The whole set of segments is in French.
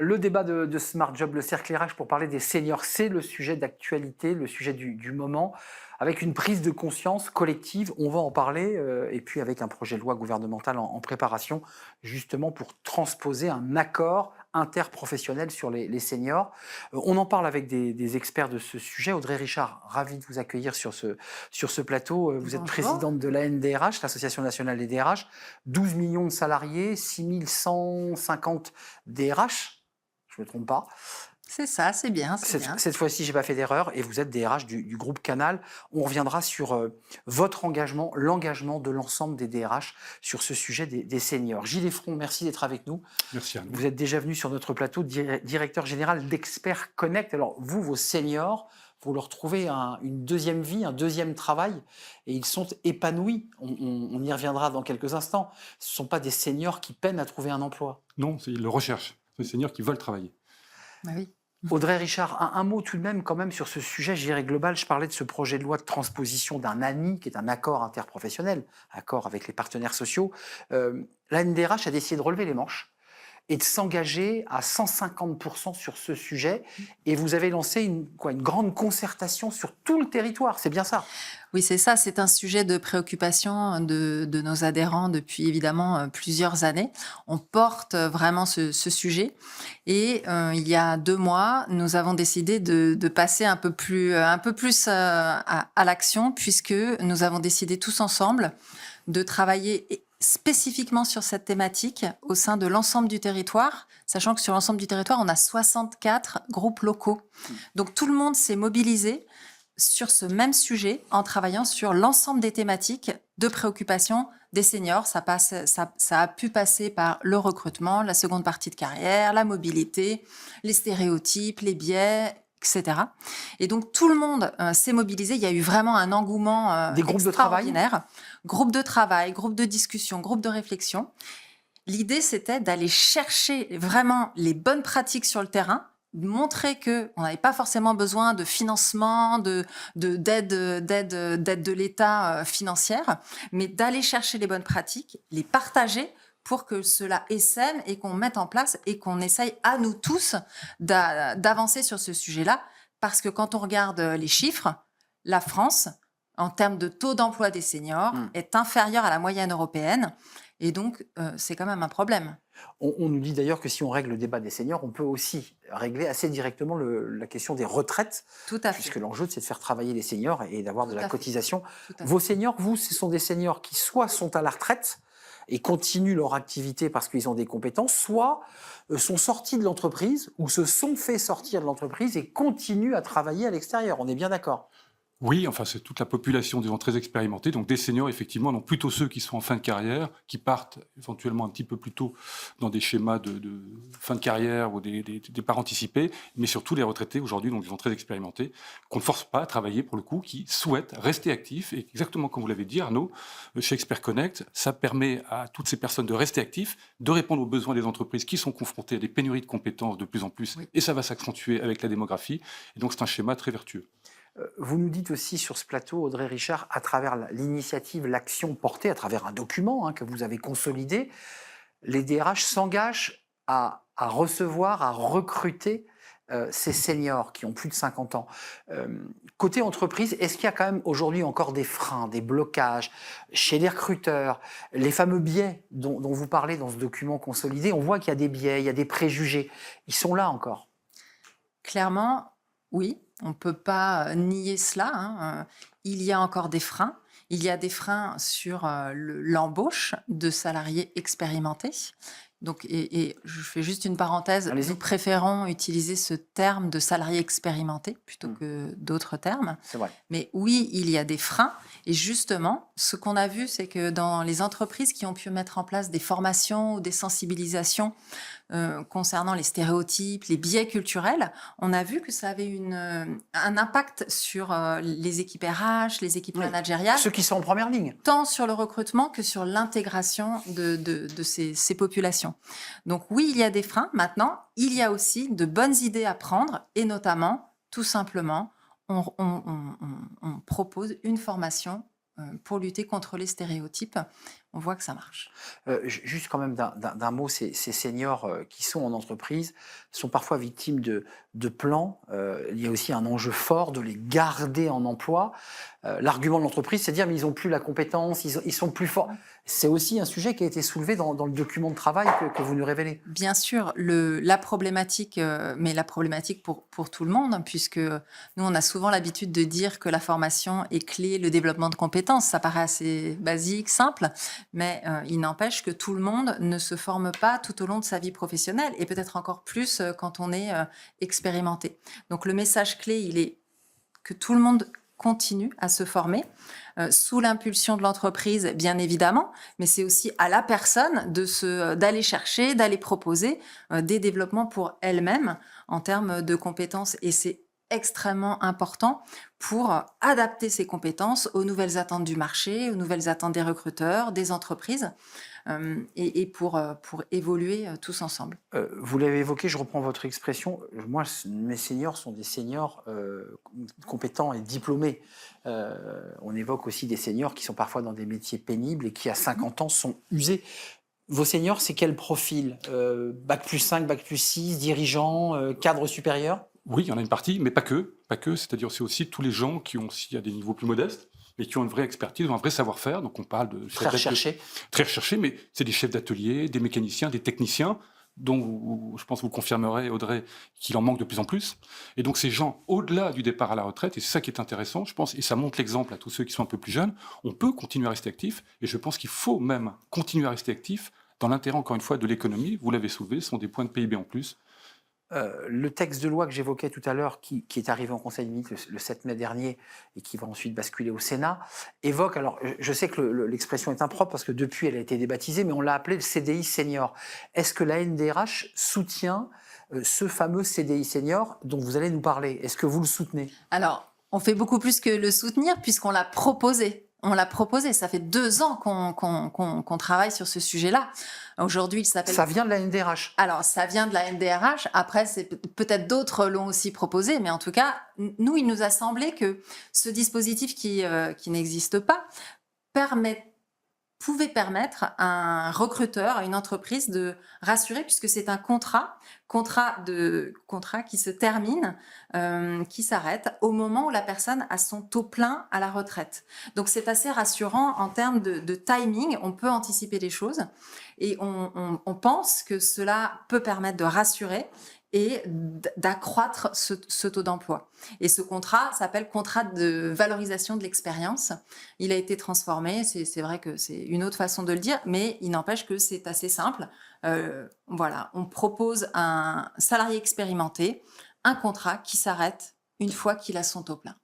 Le débat de Smart Job, le cercle RH pour parler des seniors, c'est le sujet d'actualité, le sujet du moment, avec une prise de conscience collective, on va en parler, et puis avec un projet de loi gouvernemental en préparation, justement pour transposer un accord interprofessionnel sur les seniors. On en parle avec des experts de ce sujet. Audrey Richard, ravi de vous accueillir sur ce plateau. Vous êtes Bonjour. présidente de l'ANDRH, l'Association nationale des DRH, 12 millions de salariés, 6150 DRH. Je ne me trompe pas. C'est ça, c'est bien, c'est bien. Cette fois-ci, je n'ai pas fait d'erreur et vous êtes DRH du groupe Canal. On reviendra sur votre engagement, l'engagement de l'ensemble des DRH sur ce sujet des seniors. Gilles Effron, merci d'être avec nous. Merci Anne. Vous êtes déjà venu sur notre plateau, directeur général d'Expert Connect. Alors vous, vos seniors, vous leur trouvez une deuxième vie, un deuxième travail et ils sont épanouis. On y reviendra dans quelques instants. Ce ne sont pas des seniors qui peinent à trouver un emploi. Non, ils le recherchent. C'est des seniors qui veulent travailler. Bah oui. Audrey Richard, un mot tout de même quand même sur ce sujet, je dirais global. Je parlais de ce projet de loi de transposition d'un ANI, qui est un accord interprofessionnel, accord avec les partenaires sociaux. La NDRH a décidé de relever les manches et de s'engager à 150% sur ce sujet. Et vous avez lancé une grande concertation sur tout le territoire, c'est bien ça? Oui, c'est ça. C'est un sujet de préoccupation de nos adhérents depuis évidemment plusieurs années. On porte vraiment ce sujet. Et il y a 2 mois, nous avons décidé de passer un peu plus à l'action, puisque nous avons décidé tous ensemble de travailler spécifiquement sur cette thématique au sein de l'ensemble du territoire, sachant que sur l'ensemble du territoire, on a 64 groupes locaux. Donc tout le monde s'est mobilisé sur ce même sujet en travaillant sur l'ensemble des thématiques de préoccupation des seniors. Ça a pu passer par le recrutement, la seconde partie de carrière, la mobilité, les stéréotypes, les biais, etc. Et donc tout le monde s'est mobilisé. Il y a eu vraiment un engouement Des groupes de travail, groupes de travail, groupes de discussion, groupes de réflexion. L'idée, c'était d'aller chercher vraiment les bonnes pratiques sur le terrain, de montrer qu'on n'avait pas forcément besoin de financement, d'aide de l'État financière, mais d'aller chercher les bonnes pratiques, les partager pour que cela essaime et qu'on mette en place et qu'on essaye à nous tous d'avancer sur ce sujet-là. Parce que quand on regarde les chiffres, la France, en termes de taux d'emploi des seniors, est inférieure à la moyenne européenne. Et donc, c'est quand même un problème. On nous dit d'ailleurs que si on règle le débat des seniors, on peut aussi régler assez directement la question des retraites. Tout à fait. Puisque l'enjeu, c'est de faire travailler les seniors et d'avoir de la cotisation. Tout à fait. Vos seniors, vous, ce sont des seniors qui soit sont à la retraite et continuent leur activité parce qu'ils ont des compétences, soit sont sortis de l'entreprise ou se sont fait sortir de l'entreprise et continuent à travailler à l'extérieur. On est bien d'accord? Oui, enfin, c'est toute la population des gens très expérimentés. Donc, des seniors, effectivement, donc plutôt ceux qui sont en fin de carrière, qui partent éventuellement un petit peu plus tôt dans des schémas de fin de carrière ou des départs anticipés, mais surtout les retraités aujourd'hui, donc des gens très expérimentés, qu'on ne force pas à travailler pour le coup, qui souhaitent rester actifs. Et exactement comme vous l'avez dit, Arnaud, chez Expert Connect, ça permet à toutes ces personnes de rester actifs, de répondre aux besoins des entreprises qui sont confrontées à des pénuries de compétences de plus en plus, et ça va s'accentuer avec la démographie. Et donc, c'est un schéma très vertueux. Vous nous dites aussi sur ce plateau, Audrey Richard, à travers l'initiative, l'action portée, à travers un document que vous avez consolidé, les DRH s'engagent à recevoir, à recruter ces seniors qui ont plus de 50 ans. Côté entreprise, est-ce qu'il y a quand même aujourd'hui encore des freins, des blocages chez les recruteurs, les fameux biais dont vous parlez dans ce document consolidé? On voit qu'il y a des biais, il y a des préjugés. Ils sont là encore. Clairement, oui, on ne peut pas nier cela. Il y a encore des freins. Il y a des freins sur l'embauche de salariés expérimentés. Donc, et je fais juste une parenthèse, nous préférons utiliser ce terme de salarié expérimenté plutôt que d'autres termes. C'est vrai. Mais oui, il y a des freins. Et justement, ce qu'on a vu, c'est que dans les entreprises qui ont pu mettre en place des formations ou des sensibilisations concernant les stéréotypes, les biais culturels, on a vu que ça avait un impact sur les équipes RH, les équipes managériales. Ceux qui sont en première ligne. Tant sur le recrutement que sur l'intégration de ces populations. Donc oui, il y a des freins. Maintenant, il y a aussi de bonnes idées à prendre et notamment, tout simplement, on propose une formation pour lutter contre les stéréotypes. on voit que ça marche. Juste quand même d'un mot, ces seniors qui sont en entreprise sont parfois victimes de plans. Il y a aussi un enjeu fort de les garder en emploi. L'argument de l'entreprise, c'est de dire mais ils n'ont plus la compétence, ils sont plus forts. C'est aussi un sujet qui a été soulevé dans le document de travail que vous nous révélez. Bien sûr, la problématique, mais la problématique pour tout le monde, hein, puisque nous, on a souvent l'habitude de dire que la formation est clé, le développement de compétences. Ça paraît assez basique, simple, mais il n'empêche que tout le monde ne se forme pas tout au long de sa vie professionnelle, et peut-être encore plus quand on est expérimenté. Donc le message clé, il est que tout le monde continue à se former, sous l'impulsion de l'entreprise, bien évidemment, mais c'est aussi à la personne d'aller chercher, d'aller proposer des développements pour elle-même en termes de compétences. Et c'est extrêmement important pour adapter ses compétences aux nouvelles attentes du marché, aux nouvelles attentes des recruteurs, des entreprises, et pour évoluer tous ensemble. Vous l'avez évoqué, je reprends votre expression. Moi, mes seniors sont des seniors compétents et diplômés. On évoque aussi des seniors qui sont parfois dans des métiers pénibles et qui, à 50 ans, sont usés. Vos seniors, c'est quel profil? Bac plus 5, bac plus 6, dirigeants, cadre supérieur? Oui, il y en a une partie, mais pas que. Pas que, c'est-à-dire c'est aussi tous les gens qui ont aussi à des niveaux plus modestes, mais qui ont une vraie expertise, un vrai savoir-faire. Donc on parle de Très recherché. Très recherché, mais c'est des chefs d'atelier, des mécaniciens, des techniciens, dont je pense que vous confirmerez, Audrey, qu'il en manque de plus en plus. Et donc ces gens, au-delà du départ à la retraite, et c'est ça qui est intéressant, je pense, et ça montre l'exemple à tous ceux qui sont un peu plus jeunes, on peut continuer à rester actif, et je pense qu'il faut même continuer à rester actif dans l'intérêt, encore une fois, de l'économie. Vous l'avez soulevé, ce sont des points de PIB en plus. Le texte de loi que j'évoquais tout à l'heure, qui est arrivé en Conseil des ministres le 7 mai dernier et qui va ensuite basculer au Sénat, évoque, alors je sais que l'expression est impropre parce que depuis elle a été débaptisée, mais on l'a appelé le CDI senior. Est-ce que la NDRH soutient ce fameux CDI senior dont vous allez nous parler? Est-ce que vous le soutenez? Alors, on fait beaucoup plus que le soutenir puisqu'on l'a proposé. On l'a proposé. Ça fait 2 ans qu'on travaille sur ce sujet-là. Aujourd'hui, il s'appelle... Ça vient de la NDRH. Alors, ça vient de la NDRH. Après, peut-être d'autres l'ont aussi proposé, mais en tout cas, nous, il nous a semblé que ce dispositif qui n'existe pas pouvait permettre à un recruteur, à une entreprise de rassurer, puisque c'est un contrat qui se termine, qui s'arrête au moment où la personne a son taux plein à la retraite. Donc c'est assez rassurant en termes de timing, on peut anticiper les choses et on pense que cela peut permettre de rassurer et d'accroître ce taux d'emploi. Et ce contrat s'appelle contrat de valorisation de l'expérience. Il a été transformé, c'est vrai que c'est une autre façon de le dire, mais il n'empêche que c'est assez simple. Voilà, on propose à un salarié expérimenté un contrat qui s'arrête une fois qu'il a son taux plein.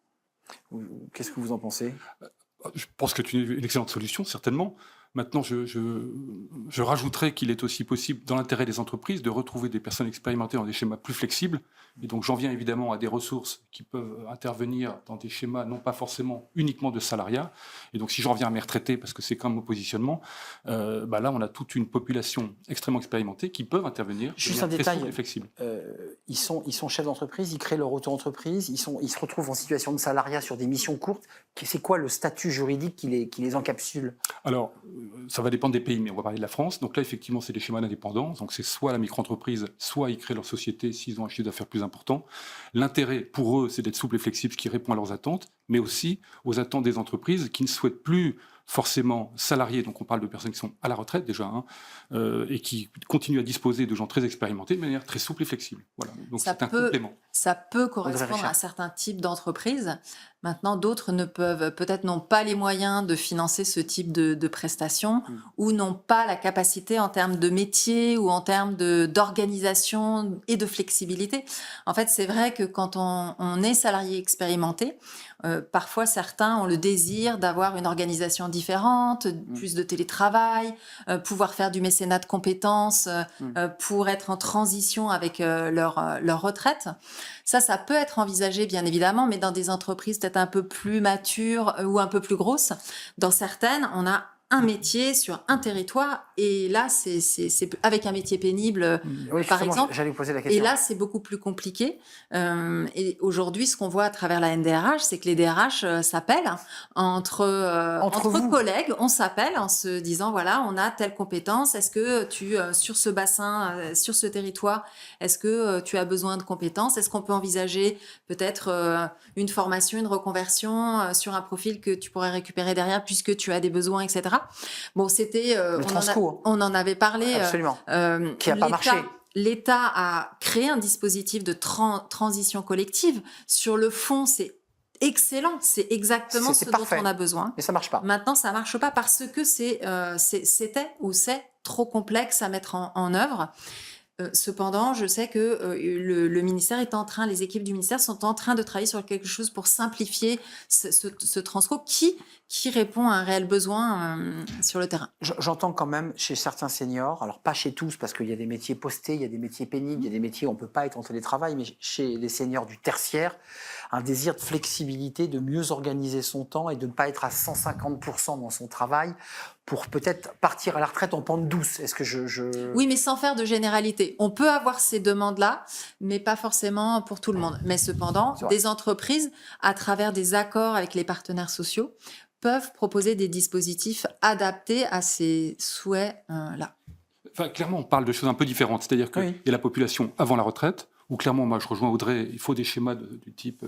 Qu'est-ce que vous en pensez? Je pense que c'est une excellente solution, certainement. Maintenant, je rajouterais qu'il est aussi possible, dans l'intérêt des entreprises, de retrouver des personnes expérimentées dans des schémas plus flexibles. Et donc, j'en viens évidemment à des ressources qui peuvent intervenir dans des schémas non pas forcément uniquement de salariat. Et donc, si j'en viens à mes retraités, parce que c'est comme mon positionnement, là, on a toute une population extrêmement expérimentée qui peuvent intervenir. Juste un détail, flexible. Ils sont chefs d'entreprise, ils créent leur auto-entreprise, ils se retrouvent en situation de salariat sur des missions courtes. C'est quoi le statut juridique qui les encapsule? Alors, ça va dépendre des pays, mais on va parler de la France. Donc là, effectivement, c'est des schémas d'indépendants. Donc c'est soit la micro-entreprise, soit ils créent leur société s'ils ont un chiffre d'affaires plus important. L'intérêt pour eux, c'est d'être souple et flexible, ce qui répond à leurs attentes, mais aussi aux attentes des entreprises qui ne souhaitent plus forcément salariés, donc on parle de personnes qui sont à la retraite déjà, et qui continuent à disposer de gens très expérimentés de manière très souple et flexible. Voilà. Donc c'est un complément. Ça peut correspondre à certains types d'entreprises. Maintenant, d'autres peut-être n'ont pas les moyens de financer ce type de prestations ou n'ont pas la capacité en termes de métier ou en termes d'organisation et de flexibilité. En fait, c'est vrai que quand on est salarié expérimenté, parfois certains ont le désir d'avoir une organisation différente, plus de télétravail, pouvoir faire du mécénat de compétences pour être en transition avec leur retraite. Ça peut être envisagé bien évidemment, mais dans des entreprises peut-être un peu plus matures ou un peu plus grosses. Dans certaines, on a un métier sur un territoire. Et là, c'est avec un métier pénible, Oui, par justement, exemple. j'allais vous poser la Et question. là, c'est beaucoup plus compliqué. Et aujourd'hui, ce qu'on voit à travers la NDRH, c'est que les DRH s'appellent entre vous. collègues. On s'appelle en se disant, voilà, on a telle compétence. Est-ce que sur ce bassin, sur ce territoire, est-ce que tu as besoin de compétences? Est-ce qu'on peut envisager peut-être une formation, une reconversion sur un profil que tu pourrais récupérer derrière puisque tu as des besoins, etc. Bon, c'était... on en avait parlé. Absolument. Qui n'a pas marché. L'État a créé un dispositif de transition collective. Sur le fond, c'est excellent. C'est exactement ce dont on a besoin. Mais ça marche pas. Maintenant, ça marche pas parce que c'était ou c'est trop complexe à mettre en œuvre. Cependant, je sais que le ministère est en train, les équipes du ministère sont en train de travailler sur quelque chose pour simplifier ce transco qui répond à un réel besoin sur le terrain. J'entends quand même chez certains seniors, alors pas chez tous parce qu'il y a des métiers postés, il y a des métiers pénibles, il y a des métiers où on ne peut pas être en télétravail, mais chez les seniors du tertiaire, un désir de flexibilité, de mieux organiser son temps et de ne pas être à 150% dans son travail pour peut-être partir à la retraite en pente douce. Est-ce que Oui, mais sans faire de généralité. On peut avoir ces demandes-là, mais pas forcément pour tout le monde. Mais cependant, des entreprises, à travers des accords avec les partenaires sociaux, peuvent proposer des dispositifs adaptés à ces souhaits-là. Enfin, clairement, on parle de choses un peu différentes. C'est-à-dire qu'il y a la population avant la retraite, où clairement, moi je rejoins Audrey, il faut des schémas du type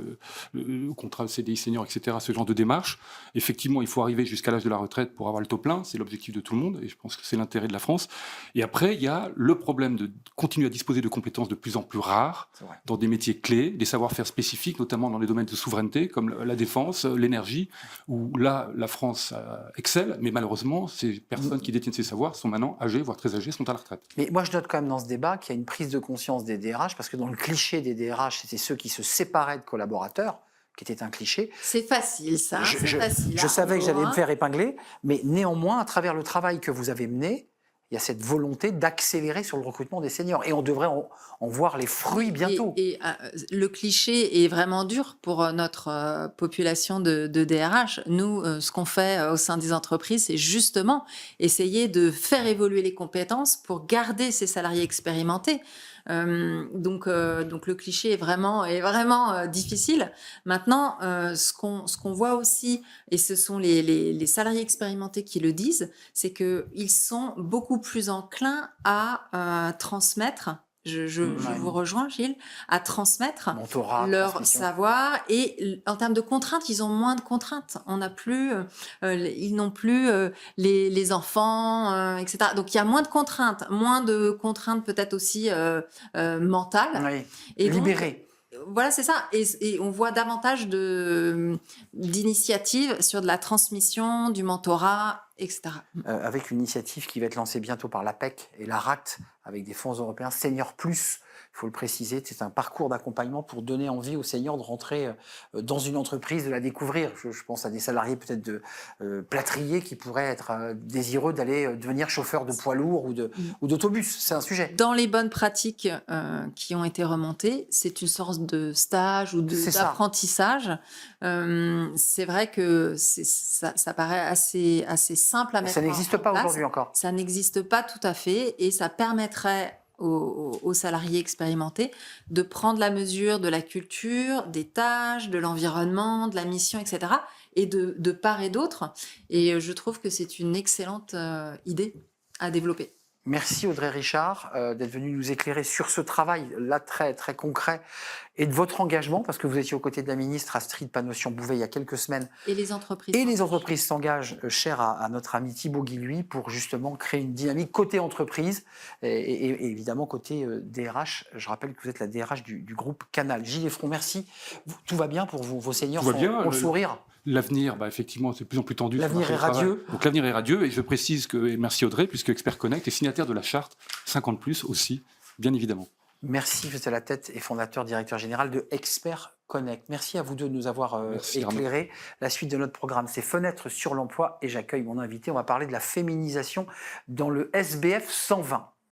contrat CDI senior, etc., ce genre de démarche. Effectivement, il faut arriver jusqu'à l'âge de la retraite pour avoir le taux plein, c'est l'objectif de tout le monde, et je pense que c'est l'intérêt de la France. Et après, il y a le problème de continuer à disposer de compétences de plus en plus rares, dans des métiers clés, des savoir-faire spécifiques, notamment dans les domaines de souveraineté, comme la défense, l'énergie, où là, la France excelle, mais malheureusement, ces personnes qui détiennent ces savoirs sont maintenant âgées, voire très âgées, sont à la retraite. Mais moi, je note quand même dans ce débat qu'il y a une prise de conscience des DRH, parce que dans le cliché des DRH, c'était ceux qui se séparaient de collaborateurs, qui était un cliché. C'est facile, ça. Je savais que j'allais me faire épingler, mais néanmoins, à travers le travail que vous avez mené, il y a cette volonté d'accélérer sur le recrutement des seniors. Et on devrait en voir les fruits bientôt. Et le cliché est vraiment dur pour notre population de DRH. Nous, ce qu'on fait au sein des entreprises, c'est justement essayer de faire évoluer les compétences pour garder ces salariés expérimentés. Donc le cliché est vraiment difficile. Maintenant, ce qu'on voit aussi, et ce sont les salariés expérimentés qui le disent, c'est qu'ils sont beaucoup plus enclins à transmettre. Je vous rejoins, Gilles, à transmettre leur savoir. Et en termes de contraintes, ils ont moins de contraintes. Ils n'ont plus les enfants, etc. Donc, il y a moins de contraintes peut-être aussi mentales. Oui. Et libérées. Voilà, c'est ça. Et on voit davantage d'initiatives sur de la transmission, du mentorat, etc. Avec une initiative qui va être lancée bientôt par l'APEC et la RACT, avec des fonds européens Senior Plus. Il faut le préciser, c'est un parcours d'accompagnement pour donner envie aux seniors de rentrer dans une entreprise, de la découvrir. Je pense à des salariés peut-être de plâtriers qui pourraient être désireux d'aller devenir chauffeur de poids lourd ou d'autobus. C'est un sujet. Dans les bonnes pratiques qui ont été remontées, c'est une sorte de stage ou d'apprentissage. C'est vrai que ça paraît assez simple à mettre en place. Ça n'existe pas aujourd'hui encore. Ça n'existe pas tout à fait et ça permettrait aux salariés expérimentés de prendre la mesure de la culture, des tâches, de l'environnement, de la mission, etc. et de part et d'autre. Et je trouve que c'est une excellente idée à développer. Merci Audrey Richard d'être venue nous éclairer sur ce travail là très, très concret et de votre engagement, parce que vous étiez aux côtés de la ministre Astrid Panosyan-Bouvet il y a quelques semaines. Et les entreprises. Et les entreprises s'engagent, chères à notre ami Thibaut Guilhuy, pour justement créer une dynamique côté entreprise et évidemment côté DRH. Je rappelle que vous êtes la DRH du groupe Canal. Gilles Effron, merci. Tout va bien pour vous, vos seniors ont le sourire? L'avenir, effectivement, c'est de plus en plus tendu. L'avenir est radieux. Donc l'avenir est radieux, et je précise que, et merci Audrey, puisque Expert Connect est signataire de la charte 50+ aussi, bien évidemment. Merci, vous êtes à la tête et fondateur, directeur général de Expert Connect. Merci à vous deux de nous avoir éclairé. La suite de notre programme, c'est Fenêtre sur l'emploi, et j'accueille mon invité. On va parler de la féminisation dans le SBF 120.